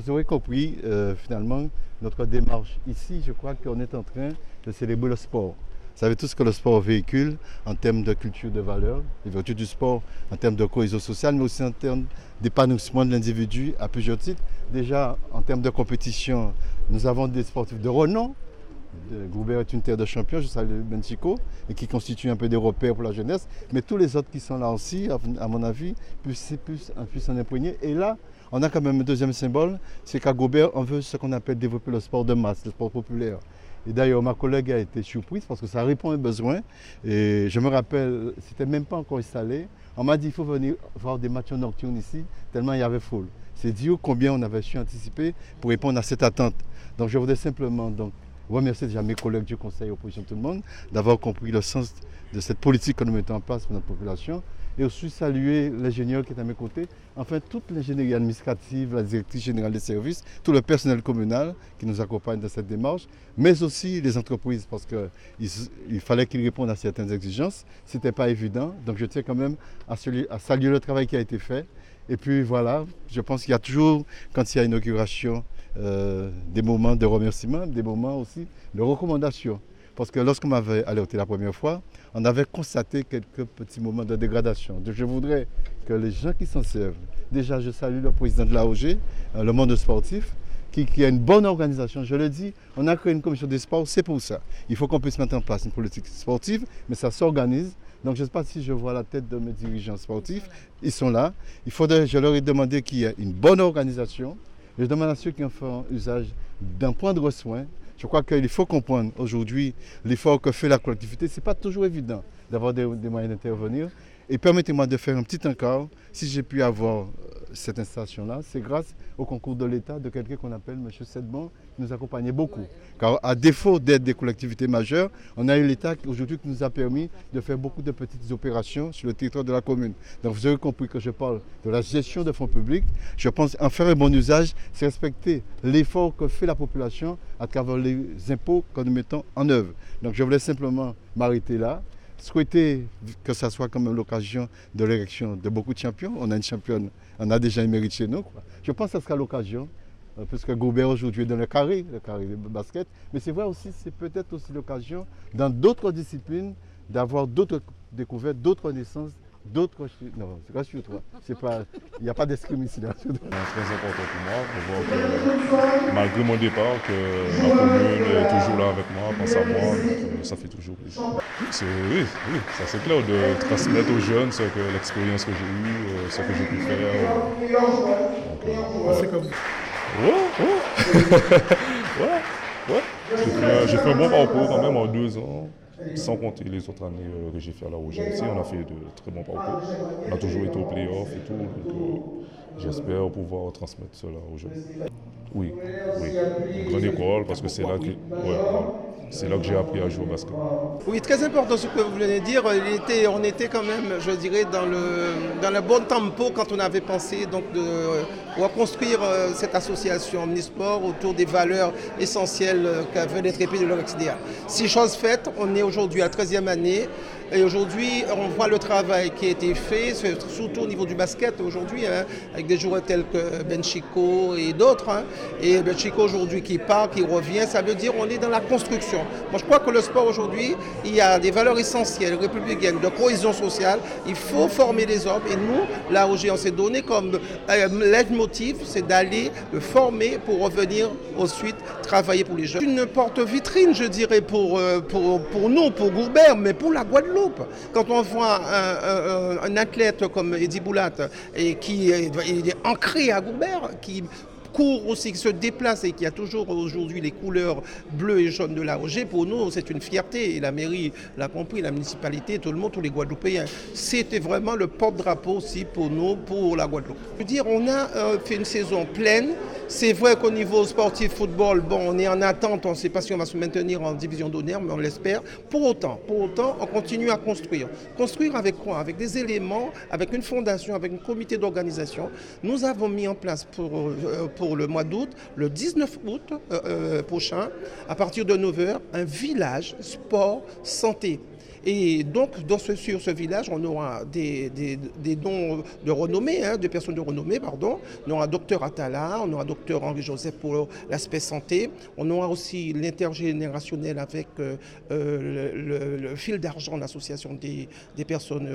vous aurez compris, finalement, notre démarche ici, je crois qu'on est en train de célébrer le sport. Vous savez tout ce que le sport véhicule en termes de culture de valeur, les vertus du sport en termes de cohésion sociale, mais aussi en termes d'épanouissement de l'individu à plusieurs titres. Déjà, en termes de compétition, nous avons des sportifs de renom. Goubert est une terre de champions, je salue Benchico, et qui constitue un peu des repères pour la jeunesse. Mais tous les autres qui sont là aussi, à mon avis, puissent s'en imprégner. Et là, on a quand même un deuxième symbole, c'est qu'à Goubert, on veut ce qu'on appelle développer le sport de masse, le sport populaire. Et d'ailleurs, ma collègue a été surprise parce que ça répond à un besoin. Et je me rappelle, c'était même pas encore installé. On m'a dit qu'il faut venir voir des matchs nocturnes ici, tellement il y avait foule. C'est dire combien on avait su anticiper pour répondre à cette attente. Donc je voudrais simplement remercier déjà mes collègues du Conseil opposition tout le monde d'avoir compris le sens de cette politique que nous mettons en place pour notre population. Et aussi saluer l'ingénieur qui est à mes côtés, enfin toute l'ingénierie administrative, la directrice générale des services, tout le personnel communal qui nous accompagne dans cette démarche, mais aussi les entreprises parce qu'il fallait qu'ils répondent à certaines exigences. Ce n'était pas évident, donc je tiens quand même à saluer le travail qui a été fait. Et puis voilà, je pense qu'il y a toujours, quand il y a une inauguration, des moments de remerciement, des moments aussi de recommandation. Parce que lorsqu'on m'avait alerté la première fois, on avait constaté quelques petits moments de dégradation. Donc je voudrais que les gens qui s'en servent, déjà je salue le président de l'AOG, le monde sportif, qui a une bonne organisation. Je le dis, on a créé une commission des sports, c'est pour ça. Il faut qu'on puisse mettre en place une politique sportive, mais ça s'organise. Donc je ne sais pas si je vois la tête de mes dirigeants sportifs, ils sont là. Je leur ai demandé qu'il y ait une bonne organisation. Je demande à ceux qui en font usage d'en prendre soin. Je crois qu'il faut comprendre aujourd'hui l'effort que fait la collectivité. Ce n'est pas toujours évident d'avoir des moyens d'intervenir. Et permettez-moi de faire un petit encart. Si j'ai pu avoir cette installation-là, c'est grâce au concours de l'État de quelqu'un qu'on appelle M. Sedbon, qui nous accompagnait beaucoup. Car à défaut d'aide des collectivités majeures, on a eu l'État aujourd'hui qui nous a permis de faire beaucoup de petites opérations sur le territoire de la commune. Donc vous avez compris que je parle de la gestion de fonds publics. Je pense en faire un bon usage, c'est respecter l'effort que fait la population à travers les impôts que nous mettons en œuvre. Donc je voulais simplement m'arrêter là. Souhaiter que ça soit comme l'occasion de l'élection de beaucoup de champions. On a une championne, on a déjà une mérite chez nous. Je pense que ce sera l'occasion, puisque Goubert aujourd'hui est dans le carré de basket. Mais c'est vrai aussi, c'est peut-être aussi l'occasion, dans d'autres disciplines, d'avoir d'autres découvertes, d'autres naissances, d'autres... Non, rassure-toi, il n'y a pas d'escrime ici. Là. C'est très important pour moi de voir que malgré mon départ, que ma commune est toujours là avec moi, pense à moi, donc ça fait toujours plaisir. Oui, ça c'est clair, de transmettre aux jeunes l'expérience que j'ai eue, ce que j'ai pu faire. C'est comme ça. Ouais. J'ai fait un bon parcours quand même en 2 ans. Sans compter les autres années que j'ai fait à la OG aussi, on a fait de très bons parcours. On a toujours été au play-off et tout, donc j'espère pouvoir transmettre cela aux jeunes. Oui, une grande école parce que c'est là que j'ai appris à jouer au basket. Oui, très important ce que vous venez de dire. On était quand même, je dirais, dans le bon tempo quand on avait pensé donc, de reconstruire cette association Omnisport autour des valeurs essentielles qu'avait d'être épée de l'OXDA. Si chose faite, on est aujourd'hui à la 13e année. Et aujourd'hui, on voit le travail qui a été fait, surtout au niveau du basket aujourd'hui, avec des joueurs tels que Benchico et d'autres. Et Benchico aujourd'hui qui part, qui revient, ça veut dire qu'on est dans la construction. Moi, je crois que le sport aujourd'hui, il y a des valeurs essentielles, républicaines, de cohésion sociale. Il faut former les hommes. Et nous, là, on s'est donné comme leitmotiv, c'est d'aller le former pour revenir ensuite travailler pour les jeunes. Une porte-vitrine, je dirais, pour nous, pour Goubert, mais pour la Guadeloupe. Quand on voit un athlète comme Eddy Boulat et qui est ancré à Goubert, qui court aussi, qui se déplace et qui a toujours aujourd'hui les couleurs bleues et jaunes de l'AOG, pour nous c'est une fierté et la mairie l'a compris, la municipalité, tout le monde, tous les Guadeloupéens. C'était vraiment le porte-drapeau aussi pour nous, pour la Guadeloupe. Je veux dire, on a fait une saison pleine. C'est vrai qu'au niveau sportif, football, on est en attente, on ne sait pas si on va se maintenir en division d'honneur, mais on l'espère. Pour autant, on continue à construire. Construire avec quoi? Avec des éléments, avec une fondation, avec un comité d'organisation. Nous avons mis en place pour le mois d'août, le 19 août prochain, à partir de 9h, un village sport santé. Et donc, sur ce village, on aura des noms de renommée, de personnes de renommée, pardon. On aura Dr Atala, on aura Dr Henri-Joseph pour l'aspect santé. On aura aussi l'intergénérationnel avec le fil d'argent, l'association des personnes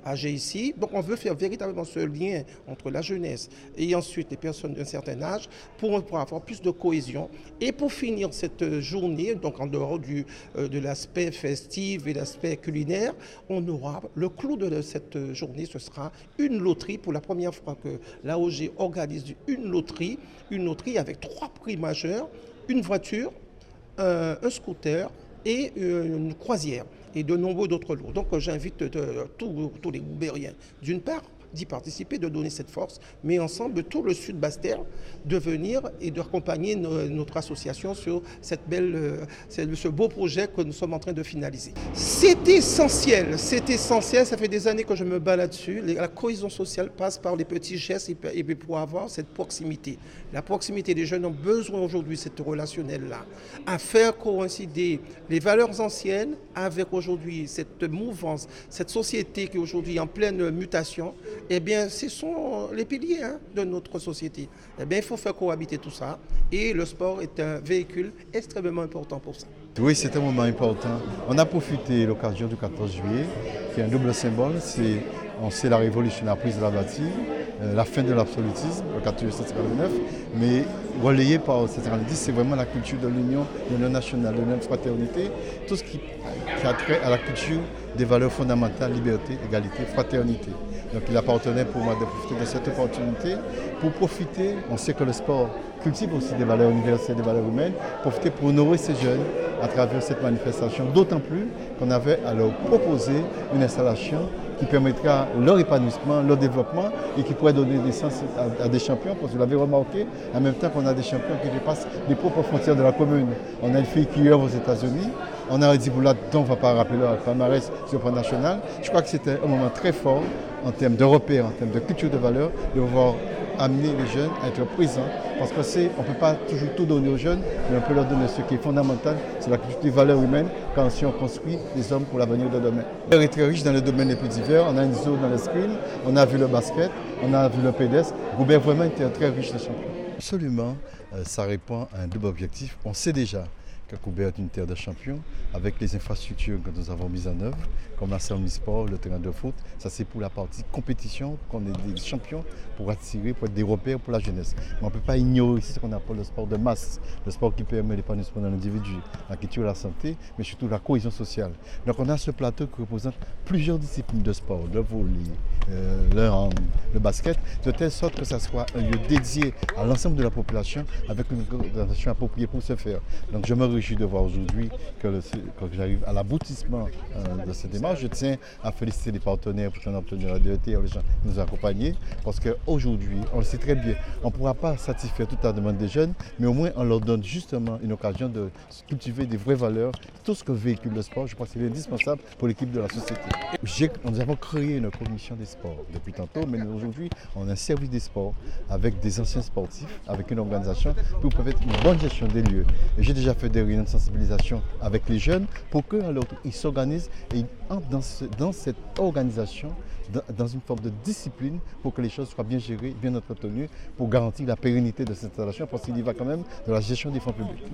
âgées ici. Donc, on veut faire véritablement ce lien entre la jeunesse et ensuite les personnes d'un certain âge pour avoir plus de cohésion. Et pour finir cette journée, donc en dehors de l'aspect festif et l'aspect culinaire, on aura le clou de cette journée, ce sera une loterie. Pour la première fois que l'AOG organise une loterie avec 3 prix majeurs, une voiture, un scooter et une croisière et de nombreux d'autres lots. Donc j'invite tous les Goubériens, d'une part, d'y participer, de donner cette force, mais ensemble, tout le Sud Basse-Terre, de venir et d'accompagner notre association sur ce beau projet que nous sommes en train de finaliser. C'est essentiel, ça fait des années que je me bats là-dessus. La cohésion sociale passe par les petits gestes et pour avoir cette proximité. La proximité des jeunes ont besoin aujourd'hui, cette relationnelle-là, à faire coïncider les valeurs anciennes avec aujourd'hui cette mouvance, cette société qui est aujourd'hui en pleine mutation. Eh bien, ce sont les piliers de notre société. Eh bien, il faut faire cohabiter tout ça. Et le sport est un véhicule extrêmement important pour ça. Oui, c'est un moment important. On a profité de l'occasion du 14 juillet, qui est un double symbole. C'est la révolution, la prise de la bâtie, la fin de l'absolutisme, le 14 juillet 1789. Mais relayé par 1790, c'est vraiment la culture de l'union nationale, de l'union de fraternité. Tout ce qui a trait à la culture des valeurs fondamentales, liberté, égalité, fraternité. Donc il appartenait pour moi de profiter de cette opportunité pour profiter, on sait que le sport cultive aussi des valeurs universelles, des valeurs humaines, profiter pour honorer ces jeunes à travers cette manifestation, d'autant plus qu'on avait à leur proposer une installation qui permettra leur épanouissement, leur développement et qui pourrait donner naissance à des champions, parce que vous l'avez remarqué, en même temps qu'on a des champions qui dépassent les propres frontières de la commune. On a une fille qui œuvre aux États-Unis, on a un Diboula dont on ne va pas rappeler leur palmarès sur le plan national. Je crois que c'était un moment très fort en termes de repères, en termes de culture de valeur, de pouvoir amener les jeunes à être présents. Parce qu'on ne peut pas toujours tout donner aux jeunes, mais on peut leur donner ce qui est fondamental, c'est la culture des valeurs humaines, quand si on construit des hommes pour l'avenir de demain. On est très riche dans les domaines les plus divers. On a une zone dans le sprint, on a vu le basket, on a vu le pédestre. Goubert vraiment était très riche de champions. Absolument, ça répond à un double objectif. On sait déjà que Goubert est une terre de champions, avec les infrastructures que nous avons mises en œuvre, comme la salle omnisport, le terrain de foot. Ça, c'est pour la partie compétition, qu'on est des champions, pour attirer, pour être des repères pour la jeunesse. Mais on ne peut pas ignorer ici ce qu'on appelle le sport de masse, le sport qui permet l'épanouissement de l'individu, la culture de la santé, mais surtout la cohésion sociale. Donc on a ce plateau qui représente plusieurs disciplines de sport, le volley, le hand, le basket, de telle sorte que ça soit un lieu dédié à l'ensemble de la population, avec une organisation appropriée pour ce faire. Donc je me réjouis de voir aujourd'hui que j'arrive à l'aboutissement de cette démarche. Je tiens à féliciter les partenaires pour qu'on ait obtenu la DET, les gens qui nous ont accompagnés, parce qu'aujourd'hui, on le sait très bien, on ne pourra pas satisfaire toute la demande des jeunes, mais au moins on leur donne justement une occasion de cultiver des vraies valeurs. Tout ce que véhicule le sport, je crois que c'est indispensable pour l'équipe de la société. Nous avons créé une commission des sports depuis tantôt, mais aujourd'hui, on a un service des sports avec des anciens sportifs, avec une organisation pour permettre une bonne gestion des lieux. Et j'ai déjà fait des réunions de sensibilisation avec les jeunes pour qu'ils s'organisent et ils entrent dans cette organisation, dans une forme de discipline pour que les choses soient bien gérées, bien entretenues, pour garantir la pérennité de cette installation, parce qu'il y va quand même de la gestion des fonds publics.